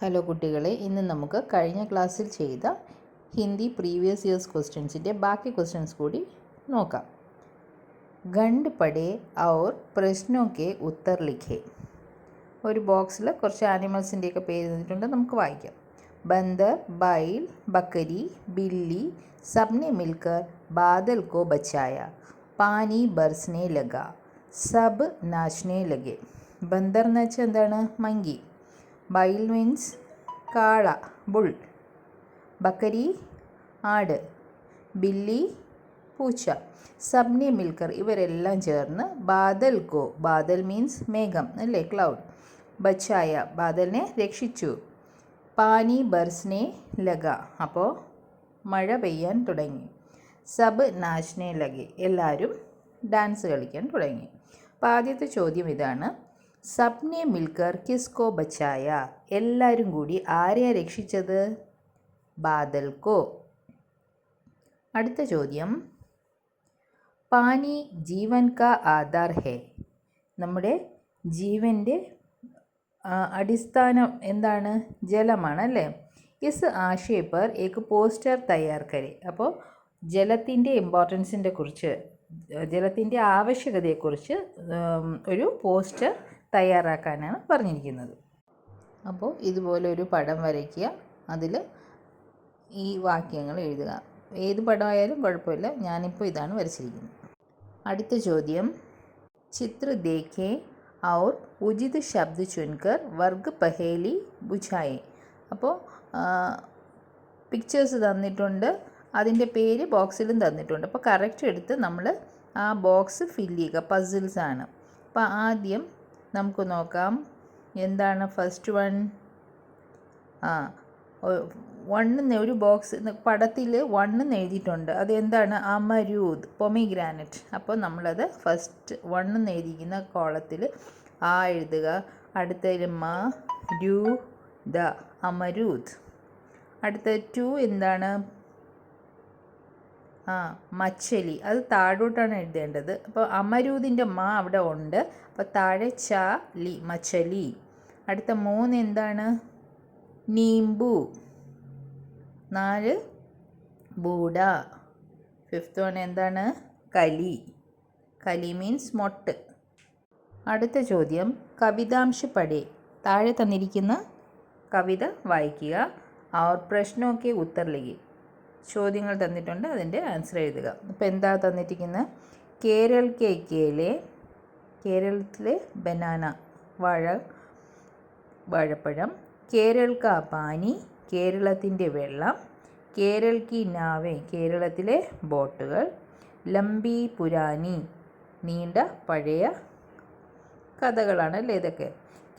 Hello കുട്ടികളെ, ഇന്ന് നമുക്ക് കഴിഞ്ഞ ക്ലാസ്സിൽ ചെയ്ത ഹിന്ദി പ്രീവിയസ് ഇയേഴ്സ് ക്വസ്റ്റ്യൻസിൻ്റെ ബാക്കി ക്വസ്റ്റ്യൻസ് കൂടി നോക്കാം. ഗണ്ട് പടേ ഔർ പ്രശ്നോ കെ ഉത്തർ ലിഖേ. ഒരു ബോക്സിൽ കുറച്ച് ആനിമൽസിൻ്റെയൊക്കെ പേര് തന്നിട്ടുണ്ട്, നമുക്ക് വായിക്കാം. ബന്ദർ, ബൈൽ, ബക്കരി, ബില്ലി सबने मिलकर बादल को बचाया. पानी बरसने लगा, सब नाचने लगे. ബന്ദർ എന്ന് വെച്ചാൽ എന്താണ്? മങ്കി. ബൈൽ മീൻസ് കാള, ബുൾ. ബക്കരി ആട്. ബില്ലി പൂച്ച. സബ്നെ മിൽക്കർ ഇവരെല്ലാം ചേർന്ന് ബാദൽ കോ, ബാദൽ മീൻസ് മേഘം അല്ലേ, ക്ലൗഡ്. ബച്ചായ ബാദലിനെ രക്ഷിച്ചു. പാനി ബർസ്നെ ലഗ അപ്പോൾ മഴ പെയ്യാൻ തുടങ്ങി. സബ് നാച്നെ ലഗെ എല്ലാവരും ഡാൻസ് കളിക്കാൻ തുടങ്ങി. അപ്പോൾ ആദ്യത്തെ ചോദ്യം ഇതാണ്, സബ്നെ മിൽക്കർ കിസ്കോ ബച്ചായ. എല്ലാവരും കൂടി ആരെയാ രക്ഷിച്ചത്? ബാദൽ കോ. അടുത്ത ചോദ്യം, പാനി ജീവൻ കാ ആധാർ ഹേ. നമ്മുടെ ജീവൻ്റെ അടിസ്ഥാനം എന്താണ്? ജലമാണ് അല്ലേ. ഇസ് ആശയ പർ ഏക് പോസ്റ്റർ തയ്യാർ കരെ. അപ്പോൾ ജലത്തിൻ്റെ ഇമ്പോർട്ടൻസിനെ കുറിച്ച്, ജലത്തിൻ്റെ ആവശ്യകതയെക്കുറിച്ച് ഒരു പോസ്റ്റർ തയ്യാറാക്കാനാണ് പറഞ്ഞിരിക്കുന്നത്. അപ്പോൾ ഇതുപോലെ ഒരു പടം വരയ്ക്കുക, അതിൽ ഈ വാക്യങ്ങൾ എഴുതുക. ഏത് പടമായാലും കുഴപ്പമില്ല, ഞാനിപ്പോൾ ഇതാണ് വരച്ചിരിക്കുന്നത്. അടുത്ത ചോദ്യം, ചിത്ര ദേഖേ ഔർ ഉചിത് ശബ്ദ് ചുൻകർ വർഗ് പഹേലി ബുझായേ. അപ്പോൾ പിക്ചേഴ്സ് തന്നിട്ടുണ്ട്, അതിൻ്റെ പേര് ബോക്സിലും തന്നിട്ടുണ്ട്. അപ്പോൾ കറക്റ്റ് എടുത്ത് നമ്മൾ ആ ബോക്സ് ഫില്ല് ചെയ്യുക. പസിൽസ് ആണ്. അപ്പോൾ ആദ്യം നമുക്ക് നോക്കാം, എന്താണ് ഫസ്റ്റ് വൺ? വണ്ണെന്ന് ഒരു ബോക്സ് പടത്തിൽ വണ്ണെന്ന് എഴുതിയിട്ടുണ്ട്. അതെന്താണ്? അമരൂദ്, പൊമിഗ്രാനറ്റ്. അപ്പോൾ നമ്മളത് ഫസ്റ്റ് വണ്ണെന്ന് എഴുതിയിരിക്കുന്ന കോളത്തിൽ ആ എഴുതുക. അടുത്തതിൽ മ രു ദ, അമരൂദ്. അടുത്ത ടു എന്താണ്? മച്ചലി. അത് താഴോട്ടാണ് എഴുതേണ്ടത്. അപ്പോൾ അമരൂദിൻ്റെ മ അവിടെ ഉണ്ട്, അപ്പോൾ താഴെ ച ലി, മച്ചലി. അടുത്ത 3 എന്താണ്? നീമ്പു. 4 ബൂഡ. 5th വൺ എന്താണ്? കലി. കലി മീൻസ് മൊട്ട്. അടുത്ത ചോദ്യം, കവിതാംശ് പടേ. താഴെ തന്നിരിക്കുന്ന കവിത വായിക്കുക. और പ്രശ്നോ കെ ഉത്തർ ലിഖേ. ചോദ്യങ്ങൾ തന്നിട്ടുണ്ട്, അതിൻ്റെ ആൻസർ എഴുതുക. അപ്പോൾ എന്താ തന്നിരിക്കുന്നത്? കേരൾ കെ കേലെ, കേരളത്തിലെ ബനാന, വാഴപ്പഴം. കേരൾ കാ പാനി, കേരളത്തിൻ്റെ വെള്ളം. കേരൾ കി നാവേ, കേരളത്തിലെ ബോട്ടുകൾ. ലംബി പുരാനി, നീണ്ട പഴയ കഥകളാണ് അല്ലേ ഇതൊക്കെ.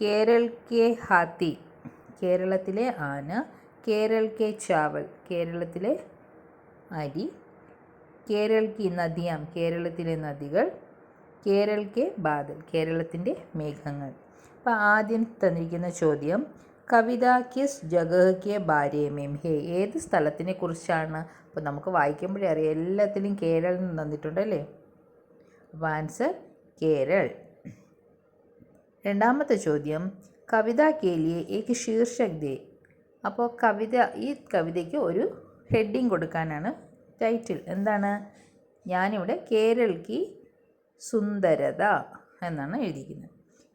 കേരൾ കെ ഹാത്തി, കേരളത്തിലെ ആന. കേരൾ കെ ചാവൽ, കേരളത്തിലെ അരി. കേരൾ കി നദിയാം, കേരളത്തിലെ നദികൾ. കേരൾ കെ ബാദൽ, കേരളത്തിൻ്റെ മേഘങ്ങൾ. അപ്പോൾ ആദ്യം തന്നിരിക്കുന്ന ചോദ്യം, കവിത കിസ് ജഗഹ് കെ ബാരേ മേം ഹേ. ഏത് സ്ഥലത്തിനെ കുറിച്ചാണ്? അപ്പോൾ നമുക്ക് വായിക്കുമ്പോഴേ അറിയാം, എല്ലാത്തിലും കേരളം എന്ന് തന്നിട്ടുണ്ടല്ലേ. അപ്പോൾ ആൻസർ കേരൾ. രണ്ടാമത്തെ ചോദ്യം, കവിത കെ ലിയേ ഏക് ശീർഷക് ദേ. അപ്പോൾ ഈ കവിതയ്ക്ക് ഒരു ഹെഡിങ് കൊടുക്കാനാണ് ടൈറ്റിൽ. എന്താണ്? ഞാനിവിടെ കേരൾ കി സുന്ദരത എന്നാണ് എഴുതിയിരിക്കുന്നത്.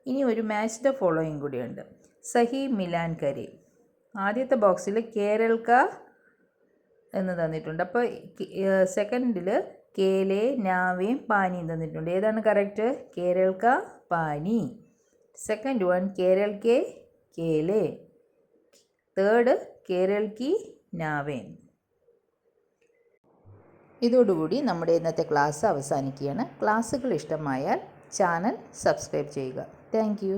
ഇനി ഒരു മാച്ച് ദ ഫോളോയിങ് കൂടിയുണ്ട്. സഹി മിലാൻ കരെ. ആദ്യത്തെ ബോക്സിൽ കേരൾ ക എന്ന് തന്നിട്ടുണ്ട്. അപ്പോൾ സെക്കൻഡിൽ കേലെ, നാവേം, പാനിയും തന്നിട്ടുണ്ട്. ഏതാണ് കറക്റ്റ്? കേരൾ ക പാനി. സെക്കൻഡ് വൺ കേരൾ കെ കേലെ. തേർഡ് കേരൾ കി നാവേൻ. ഇതോടുകൂടി നമ്മുടെ ഇന്നത്തെ ക്ലാസ് അവസാനിക്കുകയാണ്. ക്ലാസ്സുകൾ ഇഷ്ടമായാൽ ചാനൽ സബ്സ്ക്രൈബ് ചെയ്യുക. Thank U.